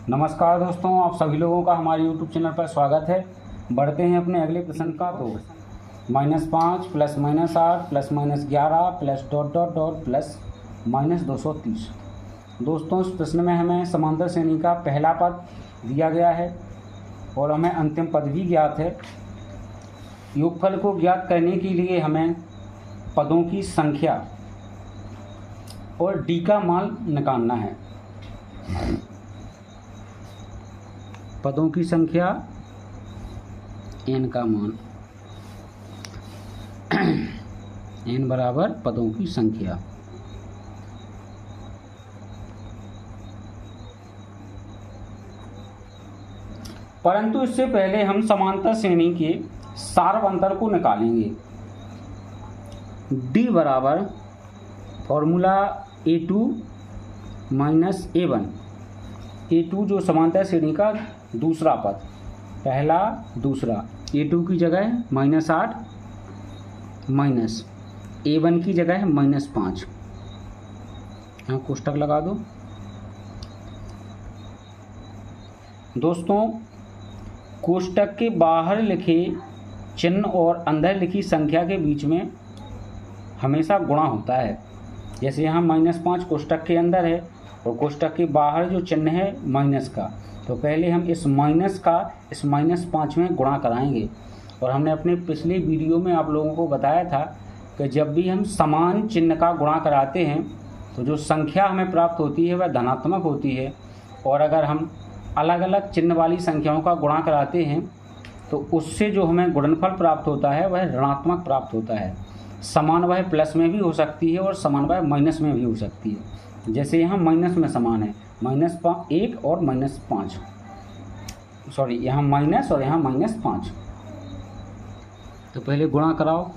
नमस्कार दोस्तों, आप सभी लोगों का हमारे YouTube चैनल पर स्वागत है। बढ़ते हैं अपने अगले प्रश्न का। तो -5 plus -8 plus -11 plus dot dot dot plus -230। दोस्तों, इस प्रश्न में हमें समांतर श्रेणी का पहला पद दिया गया है और हमें अंतिम पद भी ज्ञात है। योगफल को ज्ञात करने के लिए हमें पदों की संख्या और डी का मान निकालना है। पदों की संख्या, n का मान, n बराबर पदों की संख्या। परंतु इससे पहले हम समांतर श्रेणी के सारवंतर को निकालेंगे। d बराबर formula a2 minus a1। a2 जो समांतर श्रेणी का दूसरा पद, पहला दूसरा, a2 की जगह -8 माइनस a1 की जगह -5। यहाँ कोष्टक लगा दो। दोस्तों, कोष्टक के बाहर लिखे चिन्ह और अंदर लिखी संख्या के बीच में हमेशा गुणा होता है। जैसे यहाँ -5 कोष्टक के अंदर है और कोष्टक के बाहर जो चिन्ह है माइनस का, तो पहले हम इस माइनस का इस -5 में गुणा कराएंगे। और हमने अपने पिछले वीडियो में आप लोगों को बताया था कि जब भी हम समान चिन्ह का गुणा कराते हैं तो जो संख्या हमें प्राप्त होती है वह धनात्मक होती है, और अगर हम अलग अलग चिन्ह वाली संख्याओं का गुणा कराते हैं तो उससे जो हमें गुणनफल प्राप्त होता है वह ऋणात्मक प्राप्त होता है। समान वह प्लस में भी हो सकती है और समान वह माइनस में भी हो सकती है। जैसे यहाँ माइनस में समान है, -1 और -5, सॉरी, यहाँ माइनस और यहाँ -5। तो पहले गुणा कराओ।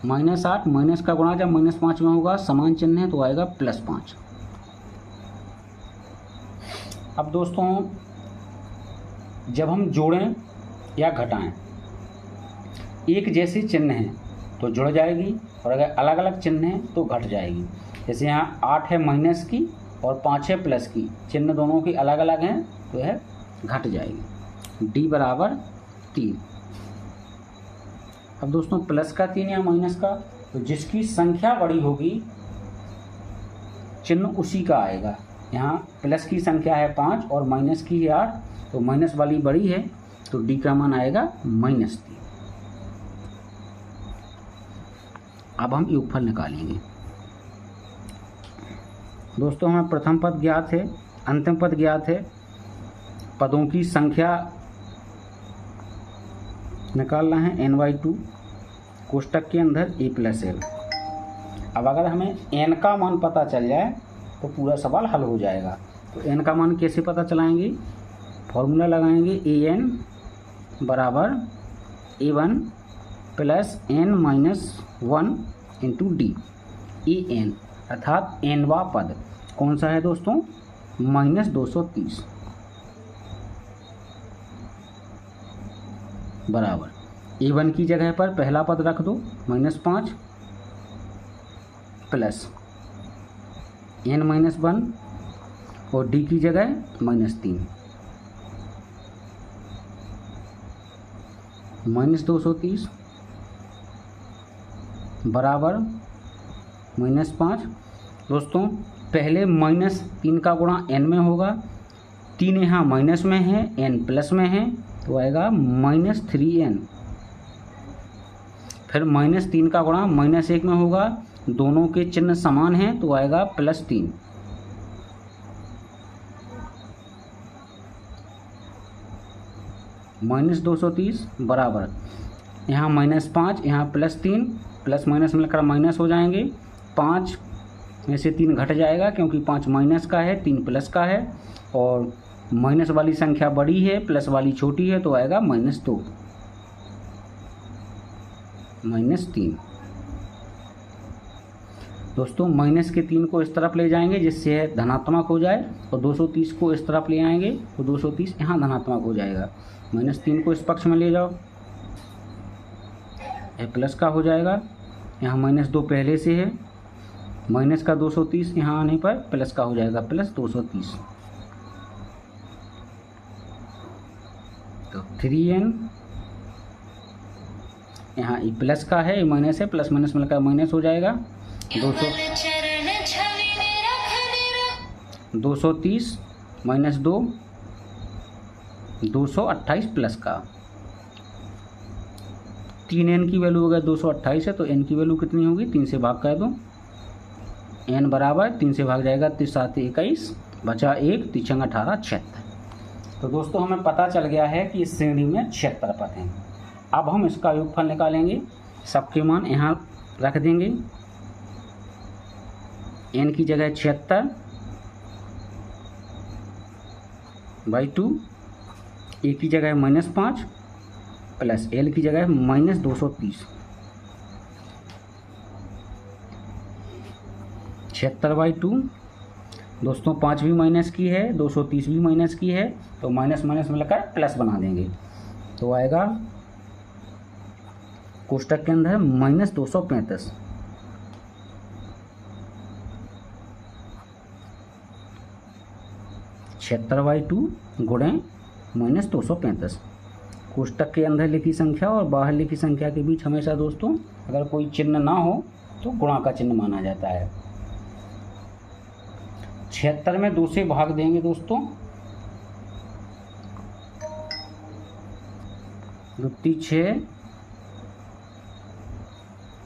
-8 माइनस का गुणा जब -5 में होगा, समान चिन्ह है तो आएगा +5। अब दोस्तों, जब हम जोड़ें या घटाएं, एक जैसे चिन्ह हैं तो जुड़ जाएगी और अगर अलग अलग चिन्ह हैं तो घट जाएगी। जैसे यहाँ 8 है माइनस की और 5 है प्लस की, चिन्ह दोनों की अलग अलग हैं तो यह घट जाएगी। d बराबर 3। अब दोस्तों, प्लस का 3 या माइनस का, तो जिसकी संख्या बड़ी होगी चिन्ह उसी का आएगा। यहाँ प्लस की संख्या है 5 और माइनस की है 8, तो माइनस वाली बड़ी है तो d का मान आएगा -3। अब हम योगफल निकालेंगे। दोस्तों, हमें प्रथम पद ज्ञात है, अंतिम पद ज्ञात है, पदों की संख्या निकालना है n/2 कोष्टक के अंदर a + l। अब अगर हमें n का मान पता चल जाए तो पूरा सवाल हल हो जाएगा। तो n का मान कैसे पता चलाएंगे? फॉर्मूला लगाएंगे an बराबर a1 plus n-1 into D. an अर्थात nवां पद कौन सा है दोस्तों? -230 बराबर a1 की जगह पर पहला पद रख दो -5 प्लस n-1 और d की जगह -3। -230 बराबर -5। दोस्तों, पहले -3 का गुणा n में होगा, 3 यहाँ माइनस में है, n प्लस में है तो आएगा -3n। फिर -3 का गुणा -1 में होगा, दोनों के चिन्ह समान हैं तो आएगा +3। -230 बराबर यहाँ -5, यहाँ +3, प्लस माइनस मिलकर माइनस हो जाएंगे। 5 में से 3 घट जाएगा क्योंकि 5 माइनस का है, 3 प्लस का है, और माइनस वाली संख्या बड़ी है, प्लस वाली छोटी है तो आएगा -2 -3। दोस्तों, माइनस के 3 को इस तरफ ले जाएंगे जिससे यह धनात्मक हो जाए, और 230 को इस तरफ ले आएंगे तो 230 यहाँ धनात्मक हो जाएगा। -3 को इस पक्ष में ले जाओ, यह प्लस का हो जाएगा। यहाँ -2 पहले से है, माइनस का 230 यहाँ आने पर प्लस का हो जाएगा, +230। तो 3n, यहाँ ये प्लस का है, ये माइनस है, प्लस माइनस मिलकर माइनस हो जाएगा। 230 माइनस 2, 228 प्लस का 3n की वैल्यू अगर 228 है तो n की वैल्यू कितनी होगी, 3 से भाग कर दो। n बराबर 3 से भाग जाएगा, 3 7 21, बचा 1, 3 6 18 76। तो दोस्तों हमें पता चल गया है कि इस श्रेणी में 76 पद हैं। अब हम इसका योगफल निकालेंगे, सबके मान यहाँ रख देंगे। n की जगह 76 बाई 2, a की जगह -5 प्लस l की जगह -230। 76 बाई 2, दोस्तों 5 भी माइनस की है, 230 भी माइनस की है, तो माइनस माइनस मिलकर प्लस बना देंगे। तो आएगा कोष्टक के अंदर -235। छिहत्तर बाई 2 गुणे -235। कोष्टक के अंदर लिखी संख्या और बाहर लिखी संख्या के बीच हमेशा दोस्तों अगर कोई चिन्ह ना हो तो गुणा का चिन्ह माना जाता है। 76 में 2 से भाग देंगे दोस्तों, 6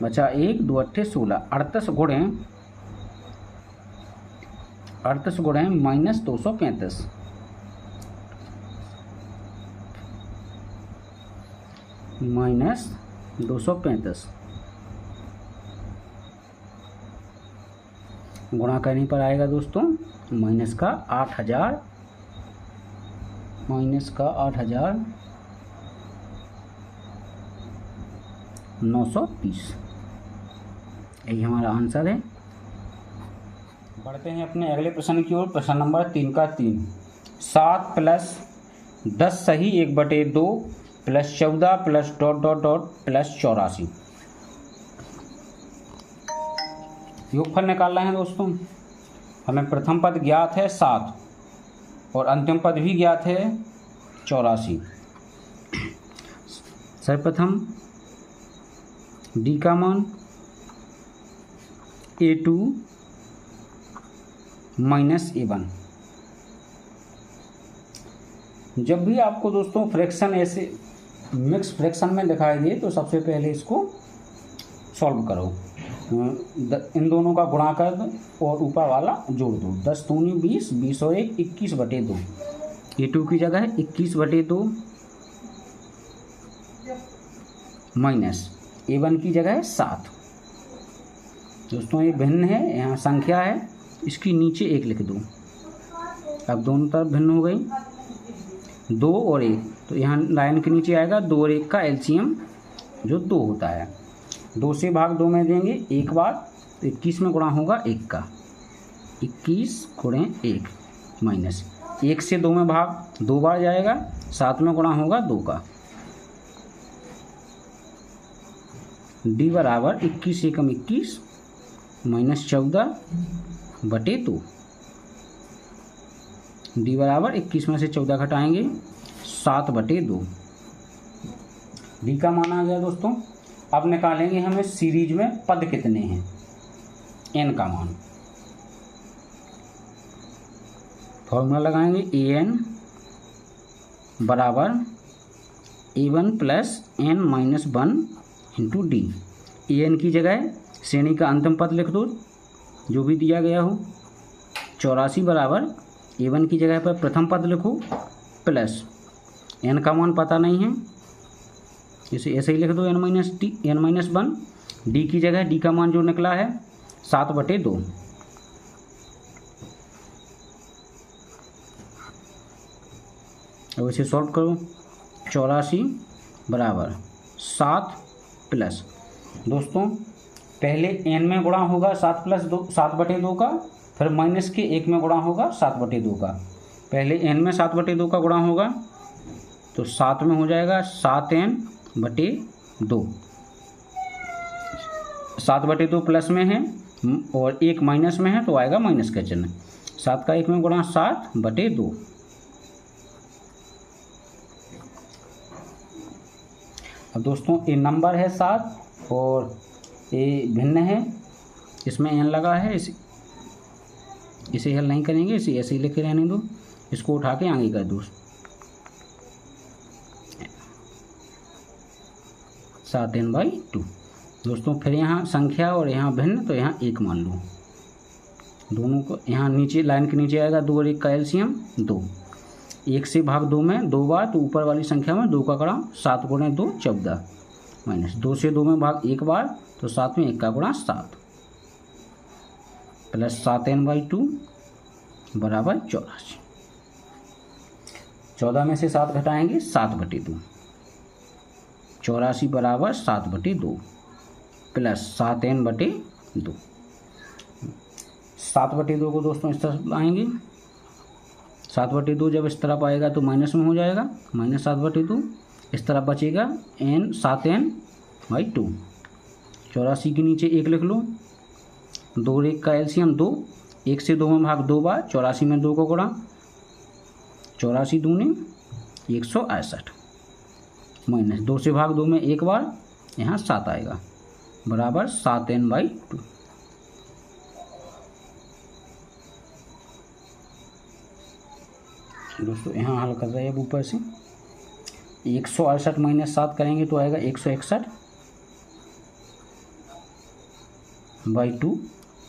बचा 1, 2 8 16, 38 गुणे -235। -235 गुणा करने पर आएगा दोस्तों माइनस का 8000, -930। यही हमारा आंसर है। बढ़ते हैं अपने अगले प्रश्न की ओर। प्रश्न नंबर 3 का 3। 7 प्लस 10 सही 1/2 प्लस 14 प्लस ... प्लस 84। योगफल निकालना है दोस्तों। हमें प्रथम पद ज्ञात है 7 और अंतिम पद भी ज्ञात है 84। सर्वप्रथम d का मान a2 माइनस a1। जब भी आपको दोस्तों फ्रैक्शन ऐसे मिक्स फ्रैक्शन में दिखाई दे तो सबसे पहले इसको सॉल्व करो। इन दोनों का गुणा कर दो और ऊपर वाला जोड़ दो। 10 दूनी 20, 20 और 1 21/2। a2 की जगह 21/2 माइनस a1 की जगह 7। दोस्तों ये भिन्न है, यहाँ संख्या है, इसकी नीचे 1 लिख दो। अब दोनों तरफ भिन्न हो गई, 2 और 1, तो यहाँ लाइन के नीचे आएगा 2 और 1 का एलसीएम जो 2 होता है। 2 से भाग 2 में देंगे एक बार, तो 21 में गुणा होगा 1 का, 21 गुणे 1 माइनस 1 से 2 में भाग 2 बार जाएगा, 7 में गुणा होगा 2 का। d बराबर 21 एकम 21 माइनस 14/2। d बराबर 21 में से 14 घटाएंगे 7/2। d का मान आ गया दोस्तों। अब निकालेंगे हमें सीरीज में पद कितने हैं, n का मान। फॉर्मूला लगाएंगे an बराबर a1 plus n minus 1 into D. an की जगह श्रेणी का अंतिम पद लिख दो जो भी दिया गया हो। 84 बराबर a1 की जगह पर प्रथम पद लिखो प्लस n का मान पता नहीं है, इसे ऐसे ही लिख दो n माइनस 1। d की जगह d का मान जो निकला है 7/2। अब इसे सॉल्व करो। 84 बराबर 7 प्लस, दोस्तों पहले n में गुणा होगा 7 प्लस 2 7/2 का, फिर माइनस के 1 में गुणा होगा 7/2 का। पहले n में 7/2 का गुणा होगा तो 7 में हो जाएगा 7n/2। 7/2 प्लस में है और 1 माइनस में है तो आएगा माइनस का चिन्ह। 7 का 1 में गुणा 7/2। अब दोस्तों ये नंबर है 7 और ये भिन्न है, इसमें n लगा है, इसे हल नहीं करेंगे, इसे ऐसे ही लिखे रहने दो, इसको उठा के आगे कर दो 7n/2। दोस्तों फिर यहाँ संख्या और यहाँ भिन्न, तो यहाँ 1 मान लो, दोनों को यहाँ नीचे लाइन के नीचे आएगा 2 और 1 का एलसीएम 2, 1 से भाग 2 में 2 बार, तो ऊपर वाली संख्या में 2 का गुणा 7 गुणे 2 14, माइनस 2 से 2 में भाग 1 बार, तो 7 में 1 का गुणा 7, प्लस 7n/2 बराबर 84। 14 में से 7 घटाएंगे 7/2, 84 बराबर 7/2 प्लस 7n/2। 7/2 को दोस्तों इस तरफ लाएंगे, 7/2 जब इस तरफ आएगा तो माइनस में हो जाएगा, माइनस 7/2, इस तरफ बचेगा 7n/2। 84 के नीचे 1 लिख लो, 2 और 1 का एलसीएम 2, 1 से 2 में भाग 2 बार, 84 में 2 को गुणा, 84 दूनी 168, माइनस 2 से भाग 2 में 1 बार, यहाँ 7 आएगा, बराबर 7n/2। दोस्तों यहाँ हल कर रहे हैं अब ऊपर से, 168 माइनस 7 करेंगे तो आएगा 161/2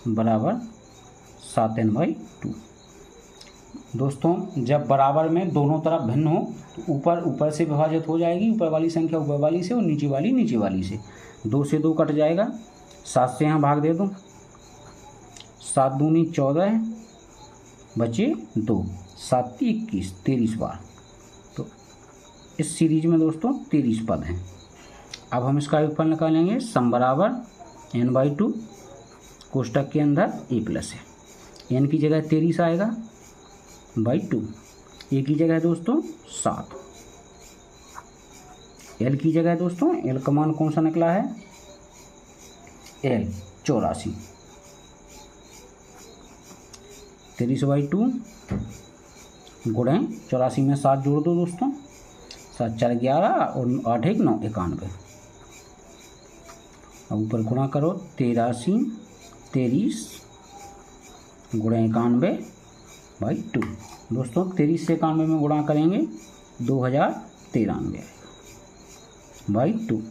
बराबर 7n/2। दोस्तों जब बराबर में दोनों तरफ भिन्न हो तो ऊपर से विभाजित हो जाएगी, ऊपर वाली संख्या ऊपर वाली से और नीचे वाली से, 2 से 2 कट जाएगा, 7 से यहाँ भाग दे दो, 7 दूनी 14 बचे 2, 7 21 23 बार, तो इस सीरीज में दोस्तों 23 पद हैं। अब हम इसका योगफल निकालेंगे, सम बराबर n/2, कोष्टक के अंदर a प्लस है, n की जगह 23 आएगा /2, a की जगह दोस्तों 7, l की जगह दोस्तों l का मान कौन सा निकला है, l 84, 23/2 गुणे 84 में 7 जोड़ दो दोस्तों, 7 4 11 और 8 1 9 91, अब ऊपर गुणा करो, 23 गुणे 91/2। दोस्तों 23 से 91 में गुणा करेंगे 2093/2,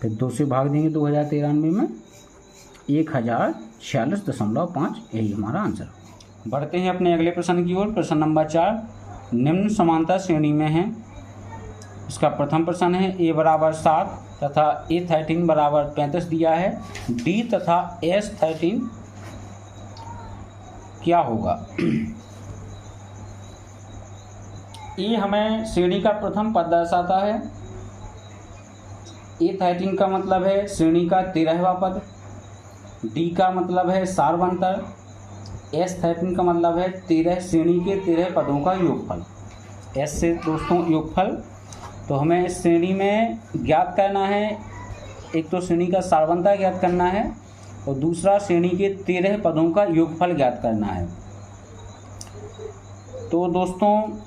फिर 2 से भाग देंगे 2093 में 1046.5, यही हमारा आंसर। बढ़ते हैं अपने अगले प्रश्न की ओर। प्रश्न नंबर 4 निम्न समांतर श्रेणी में है। इसका प्रथम प्रश्न है a बराबर 7 तथा a13 बराबर 35 दिया है, d तथा s13 क्या होगा। a हमें श्रेणी का प्रथम पद दर्शाता है, a13 का मतलब है श्रेणी का 13वां पद, d का मतलब है सारवंतर, S13 का मतलब है 13 श्रेणी के 13 पदों का योगफल। S से दोस्तों योगफल, तो हमें इस श्रेणी में ज्ञात करना है, एक तो श्रेणी का सारवंतर ज्ञात करना है और दूसरा श्रेणी के 13 पदों का योगफल ज्ञात करना है। तो दोस्तों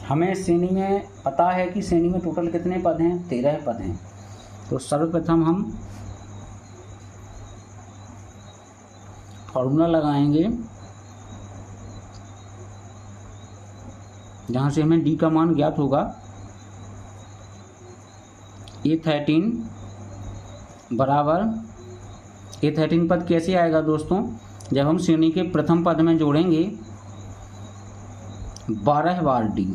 हमें श्रेणी में पता है कि श्रेणी में टोटल कितने पद हैं, 13 पद हैं। तो सर्वप्रथम हम फॉर्मूला लगाएंगे जहाँ से हमें d का मान ज्ञात होगा, a13 बराबर, a13 पद कैसे आएगा दोस्तों, जब हम श्रेणी के प्रथम पद में जोड़ेंगे 12 बार d।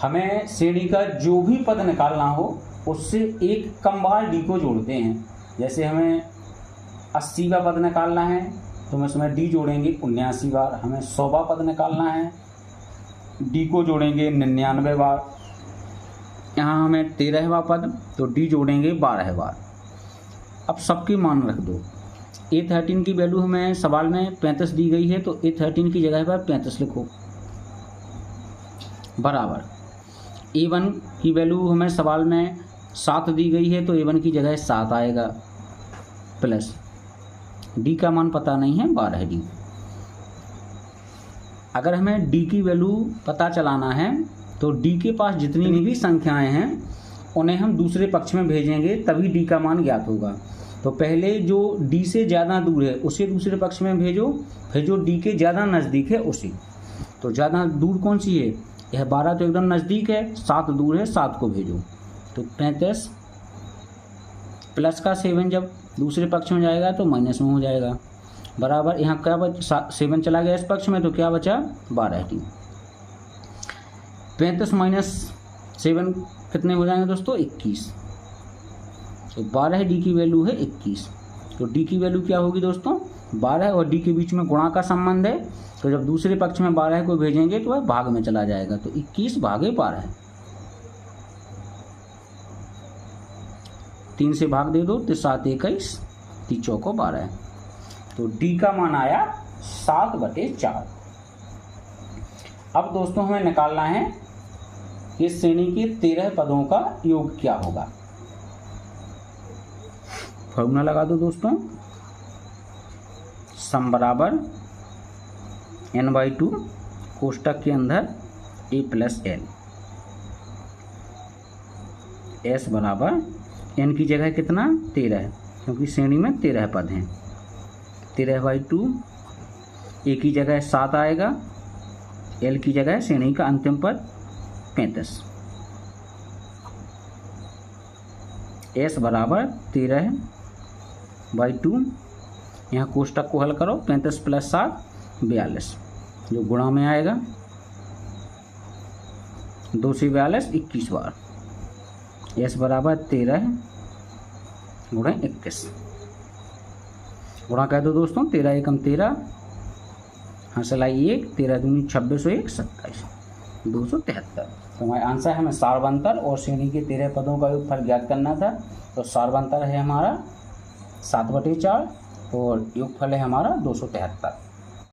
हमें श्रेणी का जो भी पद निकालना हो उससे एक कम बार d को जोड़ते हैं। जैसे हमें 80वां पद निकालना है तो हम इसमें d जोड़ेंगे 79 बार, हमें 100वां पद निकालना है d को जोड़ेंगे 99 बार, यहाँ हमें 13वां पद तो d जोड़ेंगे 12 बार। अब सबके मान रख दो, a13 की वैल्यू हमें सवाल में 35 दी गई है तो a13 की जगह पर 35 लिखो, बराबर a1 की वैल्यू हमें सवाल में 7 दी गई है तो a1 की जगह 7 आएगा, प्लस d का मान पता नहीं है 12 d। अगर हमें d की वैल्यू पता चलाना है तो डी के पास जितनी भी संख्याएं हैं उन्हें हम दूसरे पक्ष में भेजेंगे, तभी डी का मान ज्ञात होगा। तो पहले जो डी से ज़्यादा दूर है उसे दूसरे पक्ष में भेजो, फिर जो डी के ज़्यादा नज़दीक है उसे। तो ज़्यादा दूर कौन सी है? यह 12 तो एकदम नज़दीक है, 7 दूर है, 7 को भेजो। तो 35 प्लस का 7 जब दूसरे पक्ष में जाएगा तो माइनस में हो जाएगा, बराबर यहाँ क्या बचा? 7 चला गया इस पक्ष में, तो क्या बचा? 12D। 35 माइनस 7 कितने हो जाएंगे दोस्तों? 21। तो 12D की वैल्यू है 21। तो D की वैल्यू क्या होगी दोस्तों? 12 और D के बीच में गुणा का संबंध है, तो जब दूसरे पक्ष में 12 को भेजेंगे तो वह भाग में चला जाएगा। तो 21 भागे 12, 3 से भाग दे दो तो 7 21, 3 चौको 12। तो D का मान आया 7/4। अब दोस्तों हमें निकालना है इस श्रेणी के 13 पदों का योग क्या होगा। फॉर्मूला लगा दो दोस्तों, सम बराबर n/2 कोष्टक के अंदर a + n, s बराबर n की जगह कितना? 13, क्योंकि श्रेणी में 13 पद हैं। 13/2, a की जगह 7 आएगा, l की जगह श्रेणी का अंतिम पद 35, s बराबर 13/2। यहाँ कोष्टक को हल करो, 35 + 7 42, जो गुणा में आएगा। 2 से 42 21 बार, s बराबर 13 गुणा 21। गुणा कर दो दोस्तों, 13 एकम 13, हंसलाई 1, 13 दूनी 26 और 1 27, 273। तो हमारा आंसर है, हमें सार्वंतर और श्रेणी के 13 पदों का योगफल ज्ञात करना था। तो सार्वंतर है हमारा 7/4 और योगफल है हमारा 273।